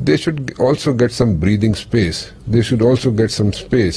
They should also get some breathing space. They should also get some space.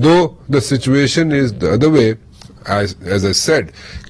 Though the situation is the other way, as I said,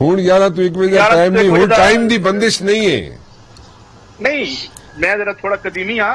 ਹੁਣ 11 ਤੋਂ 1 ਵਜੇ ਦਾ time ਨਹੀਂ, ਹੁਣ time ਦੀ ਬੰਦਿਸ਼ ਨਹੀਂ ਹੈ। ਨਹੀਂ ਮੈਂ ਜਰਾ ਥੋੜਾ ਕਦੀਮੀ ਹਾਂ,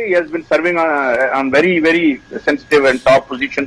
he has been serving on very very sensitive and top position,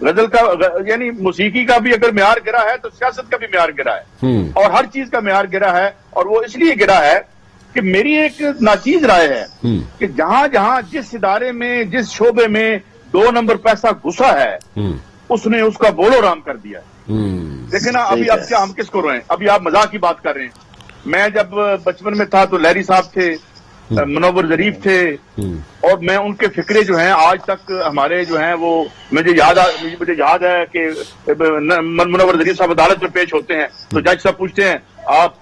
غزل کا یعنی موسیقی کا بھی اگر معیار گرا ہے تو سیاست کا بھی معیار گرا ہے، اور ہر چیز کا معیار گرا ہے. اور وہ اس لیے گرا ہے کہ میری ایک ناچیز رائے ہے کہ جہاں جہاں جس ادارے میں جس شعبے میں 2 نمبر پیسہ گھسا ہے اس نے اس کا بولو رام کر دیا. دیکھیں نا ابھی اب کیا ہم کس کو روئیں؟ ابھی آپ مزاح کی بات کر رہے ہیں. میں جب بچپن میں تھا تو لہری صاحب تھے، منور ظریف تھے، اور میں ان کے فکرے جو ہیں آج تک ہمارے جو ہیں وہ مجھے یاد ہے کہ منور ظریف صاحب عدالت میں پیش ہوتے ہیں تو جج صاحب پوچھتے ہیں آپ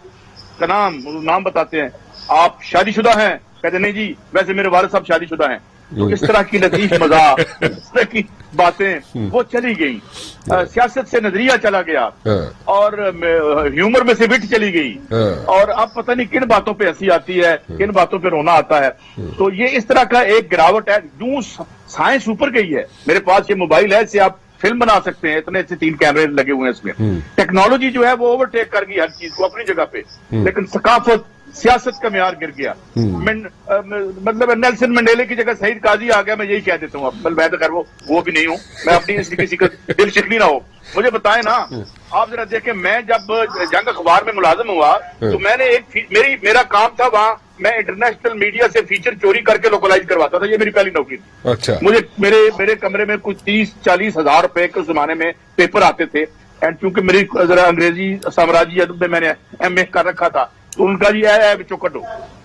کا نام بتاتے ہیں، آپ شادی شدہ ہیں؟ کہتے نہیں جی ویسے میرے والد صاحب شادی شدہ ہیں. تو اس طرح کی لطیف مزاح، اس طرح کی باتیں وہ چلی گئی. سیاست سے نظریہ چلا گیا اور ہیومر میں سے وٹ چلی گئی، اور اب پتہ نہیں کن باتوں پہ ہنسی آتی ہے، کن باتوں پہ رونا آتا ہے. تو یہ اس طرح کا ایک گراوٹ ہے. یوں سائنس اوپر گئی ہے. میرے پاس یہ موبائل ہے، اس سے آپ فلم بنا سکتے ہیں، اتنے سے 3 کیمرے لگے ہوئے ہیں اس میں. ٹیکنالوجی جو ہے وہ اوورٹیک کر گئی ہر چیز کو اپنی جگہ پہ، لیکن ثقافت سیاست کا معیار گر گیا. مطلب نیلسن منڈیلے کی جگہ سعید قاضی آ گیا، میں یہی کہہ دیتا ہوں. اب میں تو خیر وہ بھی نہیں ہوں، میں اپنی کسی کا دل شکنی نہ ہو. مجھے بتائیں نا آپ ذرا دیکھیں، میں جب جنگ اخبار میں ملازم ہوا تو میں نے میرا کام تھا وہاں میں انٹرنیشنل میڈیا سے فیچر چوری کر کے لوکلائز کرواتا تھا. یہ میری پہلی نوکری تھی. اچھا. مجھے میرے کمرے میں کچھ 30-40 ہزار روپے کے زمانے میں پیپر آتے تھے. اینڈ چونکہ میری ذرا انگریزی سامراجی ادب میں نے ایم اے کر رکھا تھا تو ان کا جی ہے چوکٹ ہو.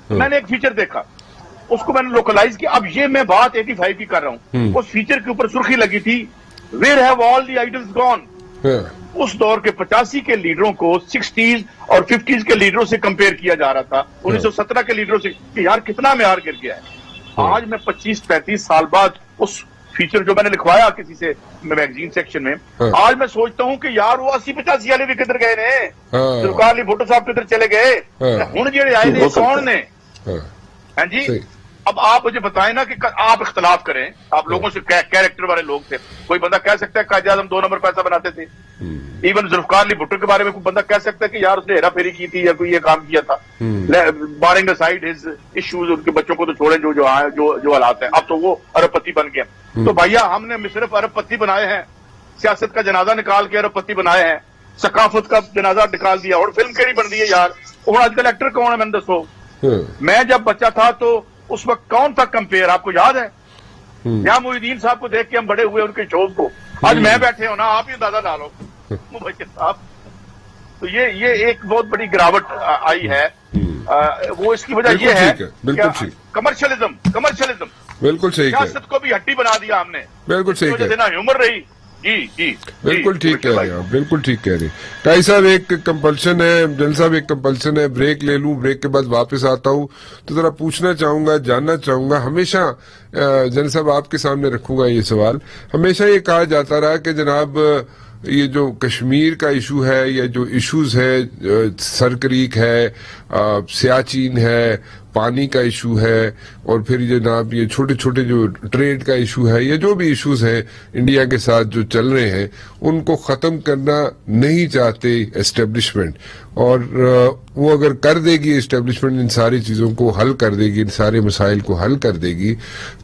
میں نے ایک فیچر دیکھا، اس کو میں نے لوکلائز کیا. اب یہ میں بات 85 کی کر رہا ہوں. اس فیچر کے اوپر سرخی لگی تھی where have all the idols gone. اس دور کے 85 کے لیڈروں کو 60s اور 50s کے لیڈروں سے کمپیئر کیا جا رہا تھا 1917 کے لیڈروں سے کہ یار کتنا معیار گر گیا ہے. آج میں 25-35 سال بعد اس فیچر جو میں نے لکھوایا کسی سے میگزین سیکشن میں، آج میں سوچتا ہوں کہ یار وہ 80-85 والے بھی کدھر گئے نے، ذوالفقار علی بھٹو صاحب کدھر چلے گئے، ہوں جڑے آئے نے کون نے. ہاں جی. اب آپ مجھے بتائیں نا کہ آپ اختلاف کریں، آپ لوگوں سے کیریکٹر والے لوگ تھے. کوئی بندہ کہہ سکتا ہے قائد اعظم 2 نمبر پیسہ بناتے تھے. ایون ذوالفقار علی بھٹو کے بارے میں کوئی بندہ کہہ سکتا ہے کہ یار اس نے ہیرا پھیری کی تھی یا کوئی یہ کام کیا تھا. بارنگ اسائڈ ہز ایشوز، ان کے بچوں کو تو چھوڑیں جو حالات ہیں. اب تو وہ ارب پتی بن گئے. تو بھیا ہم نے صرف ارب پتی بنائے ہیں، سیاست کا جنازہ نکال کے ارب پتی بنائے ہیں، ثقافت کا جنازہ نکال دیا. اور فلم کیڑی بن رہی ہے یار؟ اور آج کل ایکٹر کون ہے میں نے دسو. میں جب بچہ تھا تو اس وقت کون تھا کمپیئر، آپ کو یاد ہے؟ یہاں محی الدین صاحب کو دیکھ کے ہم بڑے ہوئے ان کے شوز کو. آج میں بیٹھے ہوں نا، آپ ہی اندازہ ڈالو صاحب. تو یہ ایک بہت بڑی گراوٹ آئی ہے. وہ اس کی وجہ یہ ہے کمرشلزم. بالکل صحیح. سیاست کو بھی ہٹی بنا دیا ہم نے. بالکل صحیح. دینا ہیومر رہی. جی بالکل ٹھیک کہہ رہے ہیں آپ، بالکل ٹھیک کہہ رہے ہیں. ٹائی صاحب ایک کمپلشن ہے، جن صاحب ایک کمپلشن ہے، بریک لے لوں، بریک کے بعد واپس آتا ہوں. تو ذرا پوچھنا چاہوں گا، جاننا چاہوں گا، ہمیشہ جن صاحب آپ کے سامنے رکھوں گا یہ سوال. ہمیشہ یہ کہا جاتا رہا کہ جناب یہ جو کشمیر کا ایشو ہے یا جو ایشوز ہے، سرکریک ہے، سیاچین ہے، پانی کا ایشو ہے، اور پھر جناب یہ چھوٹے چھوٹے جو ٹریڈ کا ایشو ہے، یا جو بھی ایشوز ہیں انڈیا کے ساتھ جو چل رہے ہیں، ان کو ختم کرنا نہیں چاہتے اسٹیبلشمنٹ. اور وہ اگر کر دے گی اسٹیبلشمنٹ، ان ساری چیزوں کو حل کر دے گی، ان سارے مسائل کو حل کر دے گی،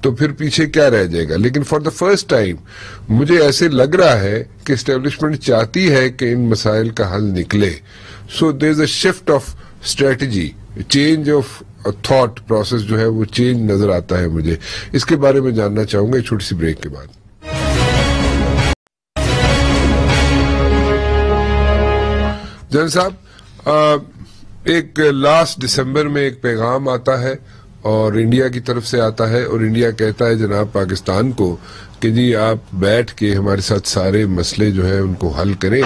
تو پھر پیچھے کیا رہ جائے گا. لیکن فار دا فرسٹ ٹائم مجھے ایسے لگ رہا ہے کہ اسٹیبلشمنٹ چاہتی ہے کہ ان مسائل کا حل نکلے. So there is a shift of strategy, change of thought process جو ہے وہ چینج نظر آتا ہے مجھے. اس کے بارے میں جاننا چاہوں گا ایک چھوٹی سی بریک کے بعد. جن صاحب ایک لاسٹ دسمبر میں ایک پیغام آتا ہے اور انڈیا کی طرف سے آتا ہے، اور انڈیا کہتا ہے جناب پاکستان کو کہ جی آپ بیٹھ کے ہمارے ساتھ سارے مسئلے جو ہیں ان کو حل کریں،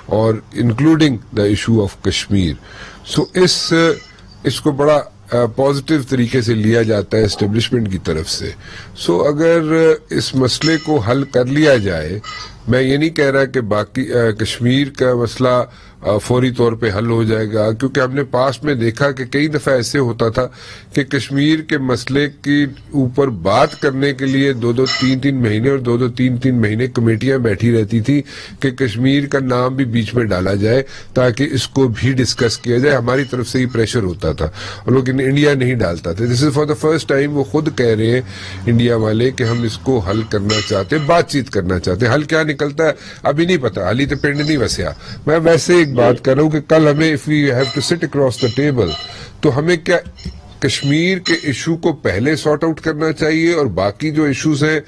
اور including the issue of Kashmir. سو اس کو بڑا پازیٹیو طریقے سے لیا جاتا ہے اسٹیبلشمنٹ کی طرف سے. سو اگر اس مسئلے کو حل کر لیا جائے، میں یہ نہیں کہہ رہا کہ باقی کشمیر کا مسئلہ فوری طور پہ حل ہو جائے گا، کیونکہ ہم نے پاسٹ میں دیکھا کہ کئی دفعہ ایسے ہوتا تھا کہ کشمیر کے مسئلے کے اوپر بات کرنے کے لیے 2-3 مہینے اور 2-3 مہینے کمیٹیاں بیٹھی رہتی تھی کہ کشمیر کا نام بھی بیچ میں ڈالا جائے تاکہ اس کو بھی ڈسکس کیا جائے. ہماری طرف سے ہی پریشر ہوتا تھا، لیکن انڈیا نہیں ڈالتا تھا. This is for the first time وہ خود کہہ رہے ہیں انڈیا والے کہ ہم اس کو حل کرنا چاہتے ہیں، بات چیت کرنا چاہتے ہیں. حل کیا نکلتا ہے ابھی نہیں پتا، حالی تے پنڈ نہیں وسیا. میں ویسے ایک بات کر رہا ہوں کہ کل ہمیں if we have to sit across the table تو ہمیں کیا کشمیر کے ایشو کو پہلے سارٹ آؤٹ کرنا چاہیے اور باقی جو ایشوز ہیں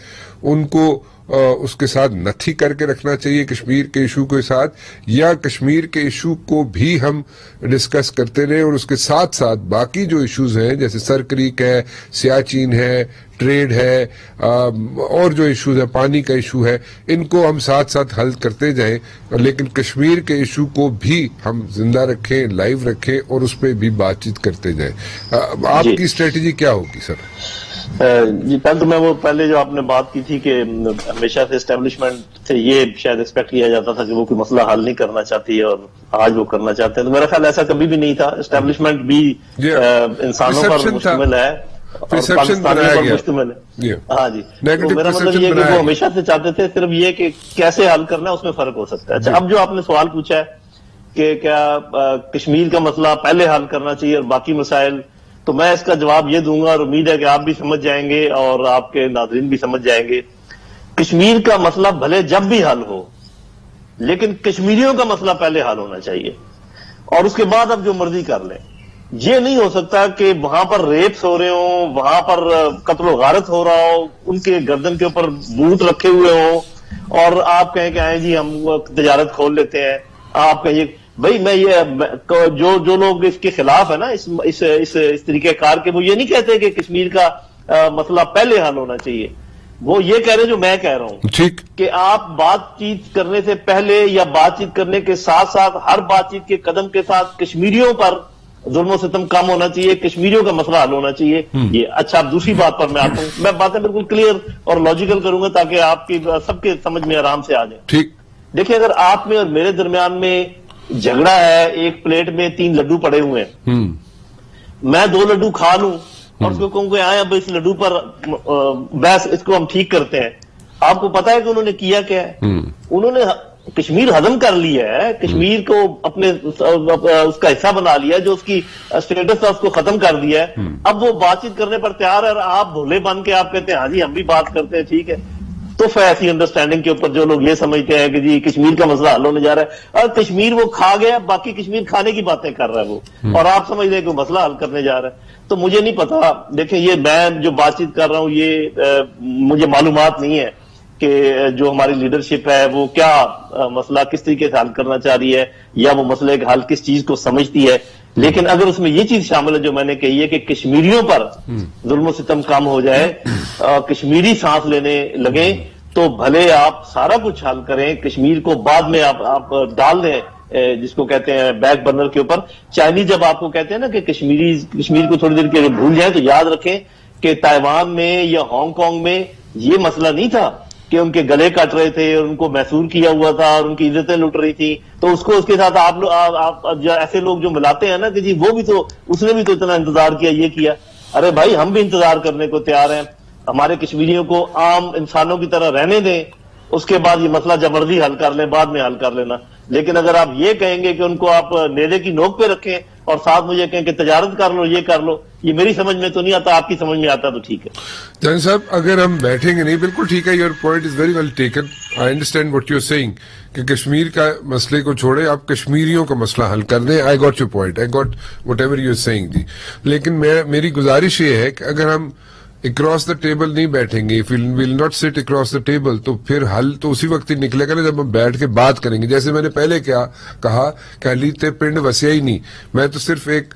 ان کو اس کے ساتھ نتھی کر کے رکھنا چاہیے کشمیر کے ایشو کے ساتھ، یا کشمیر کے ایشو کو بھی ہم ڈسکس کرتے رہے اور اس کے ساتھ ساتھ باقی جو ایشوز ہیں جیسے سر کریک ہے، سیاچین ہے، ٹریڈ ہے، اور جو ایشوز ہیں، پانی کا ایشو ہے، ان کو ہم ساتھ ساتھ حل کرتے جائیں، لیکن کشمیر کے ایشو کو بھی ہم زندہ رکھیں، لائیو رکھیں اور اس پہ بھی بات چیت کرتے جائیں. آپ کی اسٹریٹجی کیا ہوگی سر؟ جی پہلے تو میں وہ پہلے جو آپ نے بات کی تھی کہ ہمیشہ سے اسٹیبلشمنٹ سے یہ شاید ایکسپیکٹ کیا جاتا تھا کہ وہ کوئی مسئلہ حل نہیں کرنا چاہتی اور آج وہ کرنا چاہتے ہیں، تو میرا خیال ایسا کبھی بھی نہیں تھا. اسٹیبلشمنٹ بھی انسانوں پر مشتمل ہے اور پاکستانیوں پر مشتمل ہے. ہاں جی، تو میرا مطلب یہ کہ وہ ہمیشہ سے چاہتے تھے، صرف یہ کہ کیسے حل کرنا ہے اس میں فرق ہو سکتا ہے. اچھا، اب جو آپ نے سوال پوچھا ہے کہ کیا کشمیر کا مسئلہ پہلے حل کرنا چاہیے اور باقی مسائل، تو میں اس کا جواب یہ دوں گا اور امید ہے کہ آپ بھی سمجھ جائیں گے اور آپ کے ناظرین بھی سمجھ جائیں گے. کشمیر کا مسئلہ بھلے جب بھی حل ہو لیکن کشمیریوں کا مسئلہ پہلے حل ہونا چاہیے اور اس کے بعد اب جو مرضی کر لیں. یہ نہیں ہو سکتا کہ وہاں پر ریپس ہو رہے ہوں، وہاں پر قتل و غارت ہو رہا ہو، ان کے گردن کے اوپر بوت رکھے ہوئے ہوں اور آپ کہیں کہ آئیں جی ہم تجارت کھول لیتے ہیں. آپ کہیں بھائی میں یہ جو لوگ اس کے خلاف ہے نا اس طریقہ کار کے، وہ یہ نہیں کہتے کہ کشمیر کا مسئلہ پہلے حل ہونا چاہیے. وہ یہ کہہ رہے ہیں جو میں کہہ رہا ہوں، ٹھیک، کہ آپ بات چیت کرنے سے پہلے یا بات چیت کرنے کے ساتھ ساتھ ہر بات چیت کے قدم کے ساتھ کشمیریوں پر ظلم و ستم کم ہونا چاہیے، کشمیریوں کا مسئلہ حل ہونا چاہیے. یہ اچھا، اب دوسری بات پر میں آتا ہوں. میں باتیں بالکل کلیئر اور لاجیکل کروں گا تاکہ آپ کی سب کے سمجھ میں آرام سے آ جائے. ٹھیک، دیکھیں، اگر آپ میں اور میرے درمیان میں جھگڑا ہے، ایک پلیٹ میں 3 لڈو پڑے ہوئے ہیں، میں 2 لڈو کھا لوں اور اس کو کہوں کہ آئے اب اس لڈو پر بس اس کو ہم ٹھیک کرتے ہیں. آپ کو پتا ہے کہ انہوں نے کیا کیا ہے؟ انہوں نے کشمیر ہضم کر لیا ہے، کشمیر کو اپنے اس کا حصہ بنا لیا، جو اس کی اسٹیٹس تھا اس کو ختم کر دیا ہے. اب وہ بات چیت کرنے پر تیار ہے اور آپ بھولے بن کے آپ کہتے ہیں ہاں جی ہم بھی بات کرتے ہیں، ٹھیک ہے. تو ایسی انڈرسٹینڈنگ کے اوپر جو لوگ یہ سمجھتے ہیں کہ جی کشمیر کا مسئلہ حل ہونے جا رہا ہے اور کشمیر وہ کھا گیا، باقی کشمیر کھانے کی باتیں کر رہا ہے وہ، اور آپ سمجھ رہے ہیں کہ وہ مسئلہ حل کرنے جا رہا ہے. تو مجھے نہیں پتا، دیکھیں یہ میں جو بات چیت کر رہا ہوں یہ مجھے معلومات نہیں ہے کہ جو ہماری لیڈرشپ ہے وہ کیا مسئلہ کس طریقے سے حل کرنا چاہ رہی ہے یا وہ مسئلے کا حل کس چیز کو سمجھتی ہے. لیکن اگر اس میں یہ چیز شامل ہے جو میں نے کہی ہے کہ کشمیریوں پر ظلم و ستم کم ہو جائے، کشمیری سانس لینے لگیں، تو بھلے آپ سارا کچھ حل کریں، کشمیر کو بعد میں آپ ڈال دیں جس کو کہتے ہیں بیک برنر کے اوپر. چائنیز جب آپ کو کہتے ہیں نا کہ کشمیر کو تھوڑی دیر کے بھول جائیں، تو یاد رکھیں کہ تائیوان میں یا ہانگ کانگ میں یہ مسئلہ نہیں تھا کہ ان کے گلے کٹ رہے تھے اور ان کو محصور کیا ہوا تھا اور ان کی عزتیں لٹ رہی تھی، تو اس کو اس کے ساتھ آپ ایسے لوگ جو ملاتے ہیں نا کہ جی وہ بھی تو اس نے بھی تو اتنا انتظار کیا، یہ کیا. ارے بھائی ہم بھی انتظار کرنے کو تیار ہیں، ہمارے کشمیریوں کو عام انسانوں کی طرح رہنے دیں، اس کے بعد یہ مسئلہ جب مرضی حل کر لیں، بعد میں حل کر لینا. لیکن اگر آپ یہ کہیں گے کہ ان کو آپ نیزے کی نوک پہ رکھیں اور ساتھ مجھے کہیں کہ تجارت کر لو، یہ کر لو، یہ میری سمجھ میں تو نہیں آتا، آپ کی سمجھ میں آتا تو ٹھیک ہے. جان صاحب اگر ہم بیٹھیں گے نہیں، بالکل ٹھیک ہے، your point is very well taken, I understand what you are saying کہ کشمیر کا مسئلے کو چھوڑے، آپ کشمیریوں کا مسئلہ حل کر دیں. I got your point, I got whatever you are are سیئنگ جی. لیکن میری گزارش یہ ہے کہ اگر ہم اکراس دا ٹیبل نہیں بیٹھیں گے، ول ناٹ سٹ اکراس دا ٹیبل، تو پھر حل تو اسی وقت ہی نکلے گا نا جب ہم بیٹھ کے بات کریں گے. جیسے میں نے پہلے کہا کہ علی تے پنڈ وسیا ہی نہیں، میں تو صرف ایک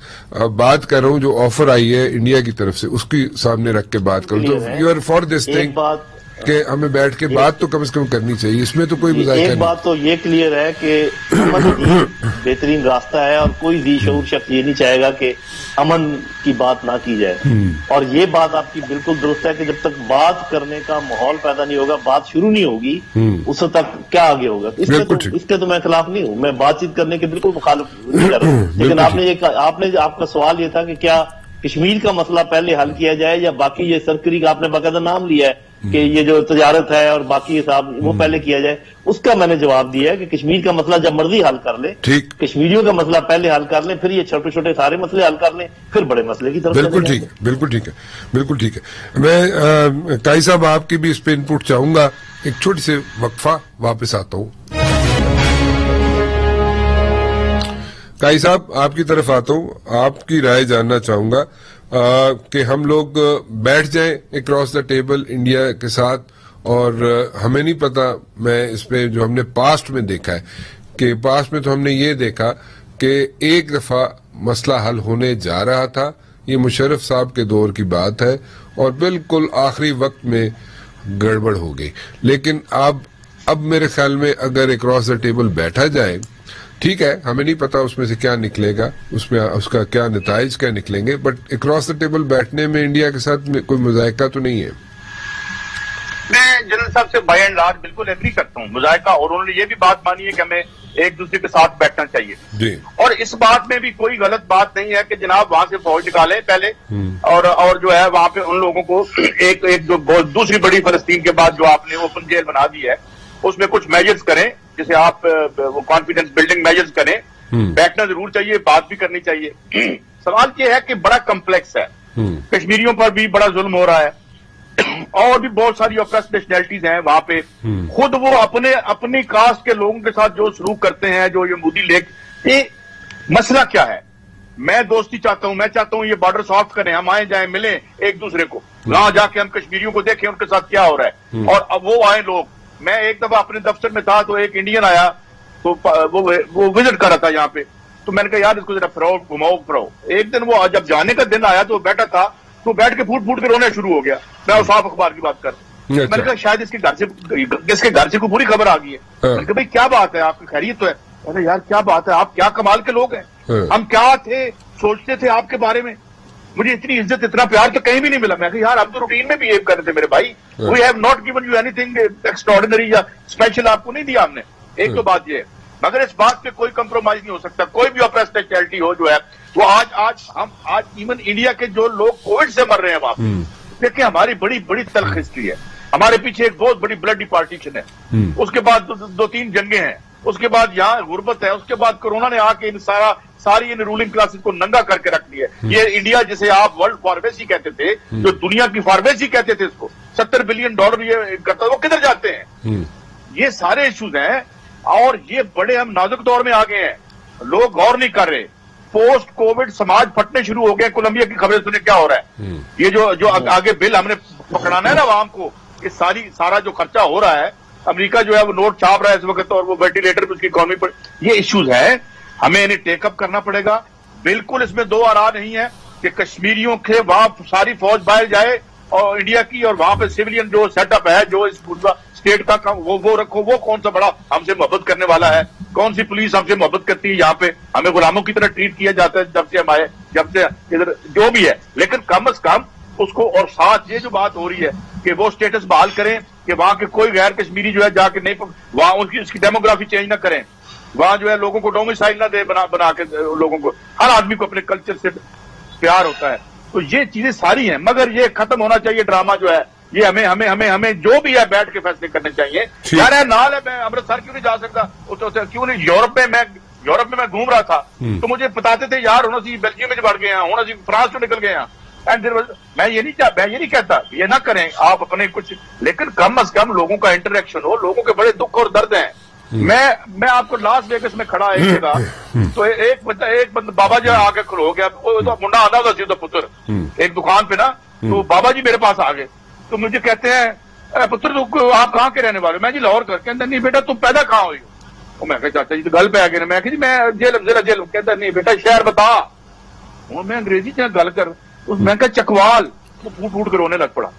بات کر رہا ہوں جو آفر آئی ہے انڈیا کی طرف سے، اس کی سامنے رکھ کے بات کروں. تو you are for this thing کہ ہمیں بیٹھ کے بات تو کم از کم کرنی چاہیے، اس میں تو کوئی مذائقہ نہیں. ایک بات تو یہ کلیئر ہے کہ امن ہی بہترین راستہ ہے اور کوئی ذی شعور شخص یہ نہیں چاہے گا کہ امن کی بات نہ کی جائے. اور یہ بات آپ کی بالکل درست ہے کہ جب تک بات کرنے کا ماحول پیدا نہیں ہوگا، بات شروع نہیں ہوگی، اس تک کیا آگے ہوگا. اس کے تو میں خلاف نہیں ہوں، میں بات چیت کرنے کے بالکل مخالف نہیں کر رہا ہوں. لیکن آپ کا سوال یہ تھا کہ کیا کشمیر کا مسئلہ پہلے حل کیا جائے یا باقی یہ سرکری کا آپ نے باقاعدہ نام لیا ہے کہ یہ جو تجارت ہے اور باقی حساب وہ پہلے کیا جائے، اس کا میں نے جواب دیا ہے کہ کشمیر کا مسئلہ جب مرضی حل کر لیں، کشمیریوں کا مسئلہ پہلے حل کر لیں، پھر یہ چھوٹے چھوٹے سارے مسئلے حل کر لیں، پھر بڑے مسئلے کی طرف. بالکل ٹھیک ہے، بالکل ٹھیک ہے، بالکل ٹھیک ہے. میں قائی صاحب آپ کی بھی اس پہ انپٹ چاہوں گا ایک چھوٹی سی وقفہ, واپس آتا ہوں. قائی صاحب آپ کی طرف آتا ہوں, آپ کی رائے جاننا چاہوں گا کہ ہم لوگ بیٹھ جائیں اکراس دا ٹیبل انڈیا کے ساتھ, اور ہمیں نہیں پتا, میں اس پہ جو ہم نے پاسٹ میں دیکھا ہے کہ پاسٹ میں تو ہم نے یہ دیکھا کہ ایک دفعہ مسئلہ حل ہونے جا رہا تھا, یہ مشرف صاحب کے دور کی بات ہے, اور بالکل آخری وقت میں گڑبڑ ہو گئی. لیکن اب میرے خیال میں اگر اکراس دا ٹیبل بیٹھا جائے, ٹھیک ہے ہمیں نہیں پتا اس میں سے کیا نکلے گا, اس کا کیا نتائج کیا نکلیں گے, بٹ اکراس دا ٹیبل بیٹھنے میں انڈیا کے ساتھ کوئی مذائقہ تو نہیں ہے. میں جنرل صاحب سے بائی اینڈ لارج بالکل ایگری کرتا ہوں, مذائقہ, اور انہوں نے یہ بھی بات مانی ہے کہ ہمیں ایک دوسرے کے ساتھ بیٹھنا چاہیے جی, اور اس بات میں بھی کوئی غلط بات نہیں ہے کہ جناب وہاں سے فوج نکالیں پہلے, اور جو ہے وہاں پہ ان لوگوں کو ایک جو دوسری بڑی فلسطین کے بعد جو آپ نے اوپن جیل بنا دی ہے اس میں کچھ میجرز کریں, جسے آپ کانفیڈنس بلڈنگ میجرز کریں. بیٹھنا ضرور چاہیے, بات بھی کرنی چاہیے. سوال یہ ہے کہ بڑا کمپلیکس ہے, کشمیریوں پر بھی بڑا ظلم ہو رہا ہے, اور بھی بہت ساری اپریسڈ نیشنلٹیز ہیں وہاں پہ, خود وہ اپنی کاسٹ کے لوگوں کے ساتھ جو سلوک کرتے ہیں, جو یہ مودی یہ مسئلہ کیا ہے. میں دوستی چاہتا ہوں, میں چاہتا ہوں یہ بارڈر سافٹ کریں, ہم آئیں جائیں ملیں ایک دوسرے کو, وہاں جا کے ہم کشمیریوں کو دیکھیں ان کے ساتھ کیا ہو رہا ہے, اور اب وہ آئیں لوگ. میں ایک دفعہ اپنے دفتر میں تھا تو ایک انڈین آیا, تو وہ وزٹ کر رہا تھا یہاں پہ, تو میں نے کہا یار اس کو ذرا گھماؤ. ایک دن وہ جب جانے کا دن آیا تو بیٹھا تھا, تو بیٹھ کے پھوٹ کے رونا شروع ہو گیا. میں صاف اخبار کی بات کر رہا ہوں, میں نے کہا شاید اس کے گھر سے کوئی بری خبر آ گئی ہے. میں نے کہا بھائی کیا بات ہے, آپ کی خیریت تو ہے؟ میں نے یار کیا بات ہے, آپ کیا کمال کے لوگ ہیں, ہم کیا تھے سوچتے تھے آپ کے بارے میں, مجھے اتنی عزت اتنا پیار تو کہیں بھی نہیں ملا. میں کہا یار ہم تو روٹین میں بہیو کر رہے تھے میرے بھائی, we have not given you anything extraordinary یا اسپیشل آپ کو نہیں دیا ہم نے. ایک تو بات یہ ہے, مگر اس بات پہ کوئی کمپرومائز نہیں ہو سکتا. کوئی بھی اپریسڈ نیشنلٹی ہو جو ہے وہ آج ایون انڈیا کے جو لوگ کووڈ سے مر رہے ہیں وہاں پہ, دیکھیں ہماری بڑی تلخ ہسٹری ہے. ہمارے پیچھے ایک بہت بڑی بلڈی پارٹیشن ہے, اس کے بعد 2-3 جنگیں ہیں, اس کے بعد یہاں غربت ہے, اس کے بعد کورونا نے آ کے ساری رولنگ کلاسز کو ننگا کر کے رکھ دیا. یہ انڈیا جسے آپ ورلڈ فارمیسی کہتے تھے, جو دنیا کی فارمیسی کہتے تھے اس کو, $70 بلین یہ کرتا, وہ کدھر جاتے ہیں؟ یہ سارے ایشوز ہیں, اور یہ بڑے ہم نازک دور میں آ گئے ہیں, لوگ غور نہیں کر رہے. پوسٹ کووڈ سماج پھٹنے شروع ہو گئے. کولمبیا کی خبریں سنیں کیا ہو رہا ہے. یہ جو آگے بل ہم نے پکڑانا ہے نا عوام کو, کہ سارا جو خرچہ ہو رہا ہے, امریکہ جو ہے وہ نوٹ چھاپ رہا ہے اس وقت, اور وہ وینٹیلیٹر بھی اس کی اکانومی پر, یہ ایشوز ہیں, ہمیں انہیں ٹیک اپ کرنا پڑے گا. بالکل اس میں دو آرا نہیں ہے کہ کشمیریوں کے وہاں ساری فوج باہر جائے اور انڈیا کی, اور وہاں پہ سیولین جو سیٹ اپ ہے, جو اس اسٹیٹ کا وہ رکھو. وہ کون سا بڑا ہم سے محبت کرنے والا ہے؟ کون سی پولیس ہم سے محبت کرتی ہے؟ یہاں پہ ہمیں غلاموں کی طرح ٹریٹ کیا جاتا ہے جب سے ہم آئے, جب سے ادھر جو بھی ہے. لیکن کم از کم اس کو, اور ساتھ یہ جو بات ہو رہی ہے کہ وہ اسٹیٹس بحال کریں کہ وہاں کے کوئی غیر کشمیری جو ہے جا کے نہیں, وہاں اس کی ڈیموگرافی چینج نہ کریں, وہاں جو ہے لوگوں کو ڈومیسائل نہ دے بنا کے لوگوں کو. ہر آدمی کو اپنے کلچر سے پیار ہوتا ہے. تو یہ چیزیں ساری ہیں, مگر یہ ختم ہونا چاہیے ڈرامہ جو ہے. یہ ہمیں جو بھی ہے بیٹھ کے فیصلے کرنے چاہیے. یار نال ہے, میں امرتسر کیوں نہیں جا سکتا؟ کیوں نہیں یورپ میں گھوم رہا تھا تو مجھے بتاتے تھے یار ہونا سی بیلجیم میں بڑھ گئے ہیں, ہونا سی فرانس میں نکل گئے ہیں. میں یہ نہیں کہتا یہ نہ کریں آپ اپنے کچھ, لیکن کم از کم لوگوں کا انٹریکشن ہو. لوگوں کے بڑے دکھ اور درد ہیں. میں آپ کو لاس ویگس میں کھڑا ایک جگہ, تو ایک بندہ بابا جی آ کے کھلو گیا, منڈا آتا ہوتا سی پتر ایک دکان پہ نا, تو بابا جی میرے پاس آ گئے, تو مجھے کہتے ہیں پتر آپ کہاں کے رہنے والے؟ میں جی لاہور کر. کہتے نہیں بیٹا تم پیدا کہاں ہوئی ہو؟ میں کہا چاچا جی تو گل پہ آ گئے. میں کہ جی میں جیل. کہتا نہیں بیٹا شہر بتا. میں انگریزی گل کر, میں کہا چکوال. وہ پھوٹ کے رونے لگ پڑا.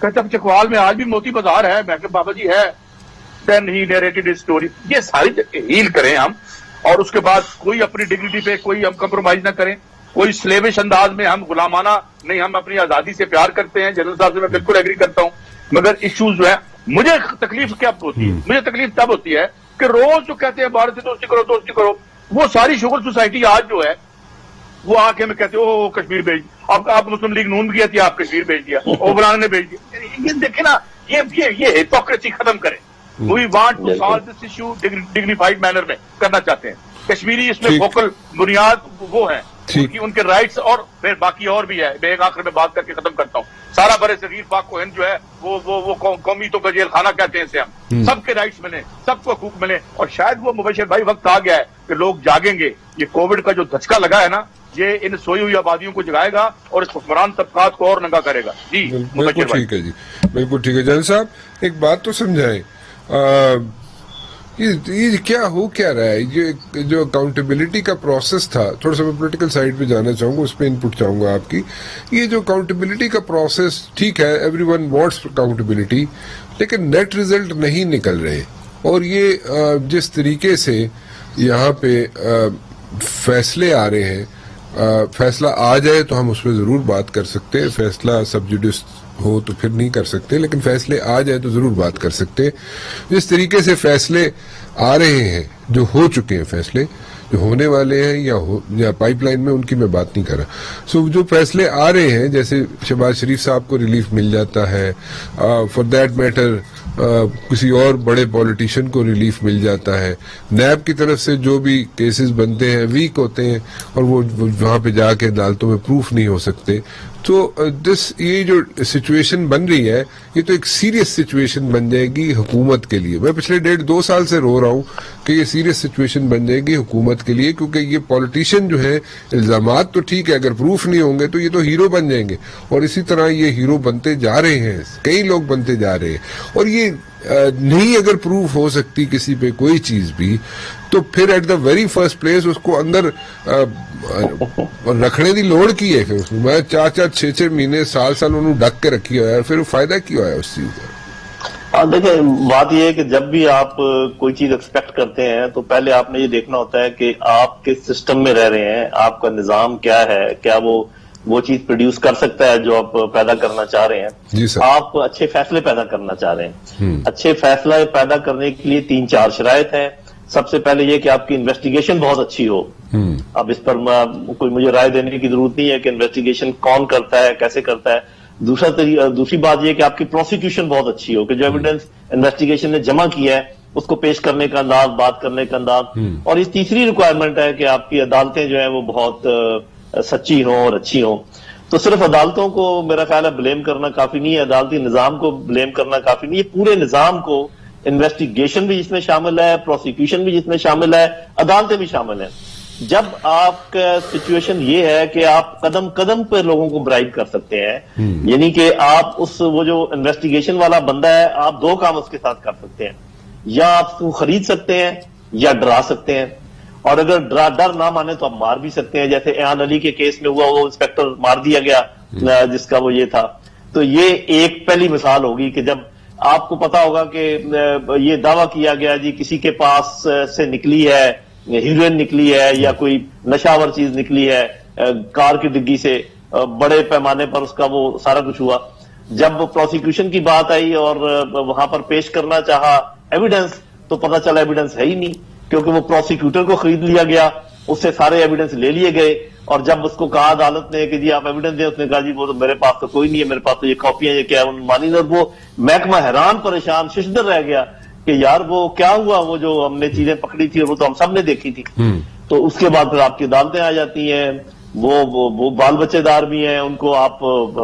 کہتا چکوال میں آج بھی موتی بازار ہے. میں کہ بابا جی ہے. دین ہی نیریٹڈ اسٹوری. یہ ساری ہیل کریں ہم, اور اس کے بعد کوئی اپنی ڈگنیٹی پہ کوئی ہم کمپرومائز نہ کریں, کوئی سلیوش انداز میں ہم غلامانہ نہیں, ہم اپنی آزادی سے پیار کرتے ہیں. جنرل صاحب سے میں بالکل ایگری کرتا ہوں, مگر ایشوز جو ہے مجھے تکلیف کیا ہوتی ہے, مجھے تکلیف تب ہوتی ہے کہ روز جو کہتے ہیں بھارت سے دوستی کرو, وہ ساری شغل سوسائٹی آج جو ہے وہ آ کے ہمیں کہتے ہو کشمیر بھیج, آپ مسلم لیگ نون کیا تھی, آپ کشمیر بھیج دیا, اور فلاں نے بھیج دیا. یہ دیکھیں نا, یہ ہپوکریسی ختم کریں. We want to solve this issue dignified manner میں کرنا چاہتے ہیں. کشمیری اس میں فوکل بنیاد وہ ہیں, ان کے رائٹس اور پھر باقی اور بھی ہے. میں ایک آخر میں بات کر کے ختم کرتا ہوں. سارا بر صغیر پاک و ہند جو ہے وہ قومی تو کا جیل خانہ کہتے ہیں اسے ہم. سب کے رائٹس ملیں, سب کو حقوق ملے, اور شاید وہ مبشر بھائی وقت آ گیا ہے کہ لوگ جاگیں گے. یہ کووڈ کا جو دھچکا لگا ہے نا, یہ ان سوئی ہوئی آبادیوں کو جگائے گا اور اس حکمران طبقات کو اور ننگا کرے گا. جی بالکل ٹھیک ہے, جی بالکل ٹھیک ہے. جان صاحب ایک بات تو سمجھائیں, یہ کیا رہا ہے, جو اکاؤنٹیبلٹی کا پروسیس تھا, تھوڑا سا میں پولیٹیکل سائڈ پہ جانا چاہوں گا, اس پہ انپٹ چاہوں گا آپ کی. یہ جو اکاؤنٹیبلٹی کا پروسیس, ٹھیک ہے ایوری ون وانٹس اکاؤنٹیبلٹی, لیکن نیٹ ریزلٹ نہیں نکل رہے. اور یہ جس طریقے سے یہاں پہ فیصلے آ رہے ہیں, فیصلہ آ جائے تو ہم اس پہ ضرور بات کر سکتے ہیں, فیصلہ سب جوڈیس ہو تو پھر نہیں کر سکتے, لیکن فیصلے آ جائے تو ضرور بات کر سکتے ہیں. جس طریقے سے فیصلے آ رہے ہیں, جو ہو چکے ہیں فیصلے, جو ہونے والے ہیں یا پائپ لائن میں, ان کی میں بات نہیں کر رہا. جو فیصلے آ رہے ہیں, جیسے شہباز شریف صاحب کو ریلیف مل جاتا ہے, فار دیٹ میٹر کسی اور بڑے پولیٹیشین کو ریلیف مل جاتا ہے, نیب کی طرف سے جو بھی کیسز بنتے ہیں ویک ہوتے ہیں اور وہ وہاں پہ جا کے عدالتوں میں پروف نہیں ہو سکتے. تو یہ جو سچویشن بن رہی ہے, یہ تو ایک سیریس سچویشن بن جائے گی حکومت کے لیے. میں پچھلے 1.5-2 سال سے رو رہا ہوں کہ یہ سیریس سچویشن بن جائے گی حکومت کے لیے, کیونکہ یہ پولیٹیشین جو ہیں, الزامات تو ٹھیک ہے, اگر پروف نہیں ہوں گے تو یہ تو ہیرو بن جائیں گے, اور اسی طرح یہ ہیرو بنتے جا رہے ہیں, کئی لوگ بنتے جا رہے ہیں. اور یہ نہیں اگر پروف ہو سکتی کسی پہ کوئی چیز بھی, تو پھر at the very first place اس کو اندر رکھنے کی لوڑ کی ہے. پھر میں 4-6 مہینے سال انہوں ڈک کے رکھی ہوا ہے, پھر فائدہ کیا ہے اس چیز کا؟ دیکھیں, بات یہ ہے کہ جب بھی آپ کوئی چیز ایکسپیکٹ کرتے ہیں تو پہلے آپ نے یہ دیکھنا ہوتا ہے کہ آپ کس سسٹم میں رہ رہے ہیں, آپ کا نظام کیا ہے, کیا وہ چیز پروڈیوس کر سکتا ہے جو آپ پیدا کرنا چاہ رہے ہیں. جی سر. آپ اچھے فیصلے پیدا کرنا چاہ رہے ہیں. اچھے فیصلہ پیدا کرنے کے لیے 3-4 شرائط ہیں. سب سے پہلے یہ کہ آپ کی انویسٹیگیشن بہت اچھی ہو. اب اس پر کوئی مجھے رائے دینے کی ضرورت نہیں ہے کہ انویسٹیگیشن کون کرتا ہے, کیسے کرتا ہے. دوسری بات یہ کہ آپ کی پروسیکیوشن بہت اچھی ہو, کہ جو ایویڈنس انویسٹیگیشن نے جمع کیا ہے اس کو پیش کرنے کا انداز, بات کرنے کا انداز. اور اس تیسری ریکوائرمنٹ ہے کہ آپ کی عدالتیں جو ہیں وہ بہت سچی ہوں اور اچھی ہوں. تو صرف عدالتوں کو میرا خیال ہے بلیم کرنا کافی نہیں ہے, عدالتی نظام کو بلیم کرنا کافی نہیں ہے. پورے نظام کو, انویسٹیگیشن بھی جس میں شامل ہے, پروسیکیوشن بھی جس میں شامل ہے, عدالتیں بھی شامل ہیں. جب آپ کا سچویشن یہ ہے کہ آپ قدم قدم پہ لوگوں کو برائب کر سکتے ہیں, یعنی کہ آپ وہ جو انویسٹیگیشن والا بندہ ہے, آپ 2 کام اس کے ساتھ کر سکتے ہیں, یا آپ اس کو خرید سکتے ہیں یا ڈرا سکتے ہیں. اور اگر ڈر نہ مانے تو آپ مار بھی سکتے ہیں, جیسے ایان علی کے کیس میں ہوا, وہ انسپیکٹر مار دیا گیا جس کا وہ یہ تھا. تو یہ ایک پہلی مثال ہوگی کہ جب آپ کو پتا ہوگا کہ یہ دعویٰ کیا گیا جی کسی کے پاس سے نکلی ہے, ہیروئن نکلی ہے یا کوئی نشاور چیز نکلی ہے کار کی ڈگی سے, بڑے پیمانے پر اس کا وہ سارا کچھ ہوا. جب پروسیکیوشن کی بات آئی اور وہاں پر پیش کرنا چاہا ایویڈنس, تو پتا چلا ایویڈنس ہے ہی نہیں, کیونکہ وہ پروسیکیوٹر کو خرید لیا گیا, اس سے سارے ایویڈنس لے لیے گئے. اور جب اس کو کہا عدالت نے کہ جی آپ ایویڈنس دیں, اس نے کہا جی وہ تو میرے پاس تو کوئی نہیں ہے, میرے پاس تو یہ کاپیاں, یہ کیا مانی. اور وہ محکمہ حیران پریشان ششدر رہ گیا کہ یار وہ کیا ہوا, وہ جو ہم نے چیزیں پکڑی تھی وہ تو ہم سب نے دیکھی تھی. تو اس کے بعد پھر آپ کی عدالتیں آ جاتی ہیں, وہ بال بچے دار بھی ہیں, ان کو آپ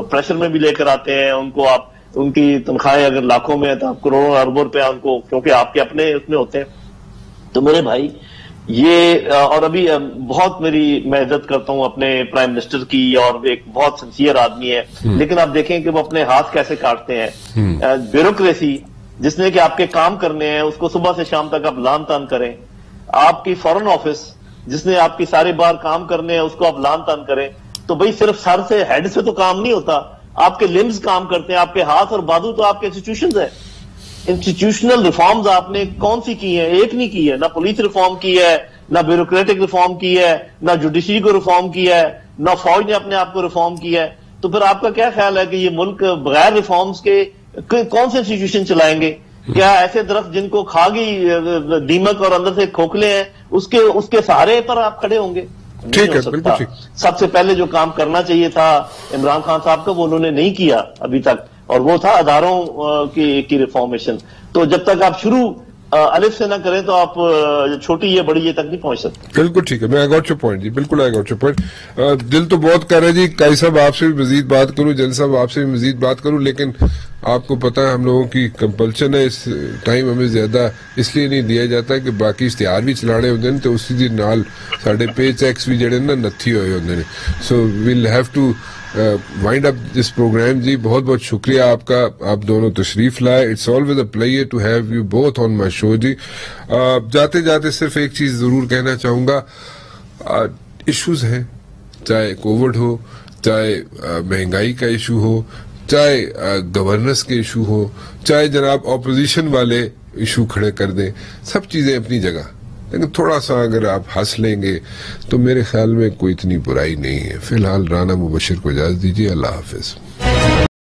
پریشر میں بھی لے کر آتے ہیں, ان کو آپ ان کی تنخواہیں اگر لاکھوں میں ہیں تو آپ کروڑوں اربوں روپے ان کو, کیونکہ آپ کے اپنے اس میں ہوتے ہیں. تو میرے بھائی یہ, اور ابھی بہت میں عزت کرتا ہوں اپنے پرائم منسٹر کی, اور ایک بہت سنسیئر آدمی ہے, لیکن آپ دیکھیں کہ وہ اپنے ہاتھ کیسے کاٹتے ہیں. بیوروکریسی جس نے کہ آپ کے کام کرنے ہیں اس کو صبح سے شام تک آپ لان تان کریں. آپ کی فورن آفس جس نے آپ کی سارے بار کام کرنے ہیں اس کو آپ لان تان کریں. تو بھئی صرف سر سے, ہیڈ سے تو کام نہیں ہوتا, آپ کے لمز کام کرتے ہیں, آپ کے ہاتھ اور بازو تو آپ کے انسٹیٹیوشنز ہیں. انسٹیٹیوشنل ریفارمز آپ نے کون سی کی ہیں؟ ایک نہیں کی ہے. نہ پولیس ریفارم کی ہے, نہ بیوروکریٹک ریفارم کی ہے, نہ جوڈیشری کو ریفارم کیا ہے, نہ فوج نے اپنے آپ کو ریفارم کیا ہے. تو پھر آپ کا کیا خیال ہے کہ یہ ملک بغیر ریفارمز کے کون سے انسٹیٹیوشن چلائیں گے؟ کیا ایسے درخت جن کو کھا گئی دیمک اور اندر سے کھوکھلے ہیں اس کے سہارے پر آپ کھڑے ہوں گے؟ نہیں ہو سکتا. سب سے پہلے جو کام کرنا چاہیے تھا عمران خان صاحب کا, وہ انہوں نے نہیں کیا ابھی تک, اور وہ تھا اداروں کی ریفارمیشن. تو جب تک آپ شروع الف سے نہ کریں تو آپ چھوٹی یہ بڑی یہ تک نہیں پہنچ سکتے. بالکل ٹھیک ہے, میں آئی گاٹ یور پوائنٹ جی, بالکل آئی گاٹ یور پوائنٹ. دل تو بہت کر رہا ہے جی قاضی صاحب آپ سے بھی مزید بات کروں, جل صاحب آپ سے بھی مزید بات کروں, لیکن آپ کو پتا ہے ہم لوگوں کی کمپلشن ہے, اس ٹائم ہمیں زیادہ اس لیے نہیں دیا جاتا کہ باقی اشتہار بھی چلانے ہوتے ہیں تو اسی دن نال ساڈے پے چیکس بھی جڑے نا نتھی ہوئے ہوتے ہیں. So well have to wind up this program ji. بہت بہت شکریہ آپ کا, آپ دونوں تشریف لائے. It's always a pleasure to have you both on my show ji. جاتے جاتے صرف ایک چیز ضرور کہنا چاہوں گا, ایشوز ہیں, چاہے کووڈ ہو, چاہے مہنگائی کا ایشو ہو, چاہے گورننس کے ایشو ہو, چاہے جناب اپوزیشن والے ایشو کھڑے کر دیں, سب چیزیں اپنی جگہ, لیکن تھوڑا سا اگر آپ ہنس لیں گے تو میرے خیال میں کوئی اتنی برائی نہیں ہے. فی الحال رانا مبشر کو اجازت دیجیے, اللہ حافظ.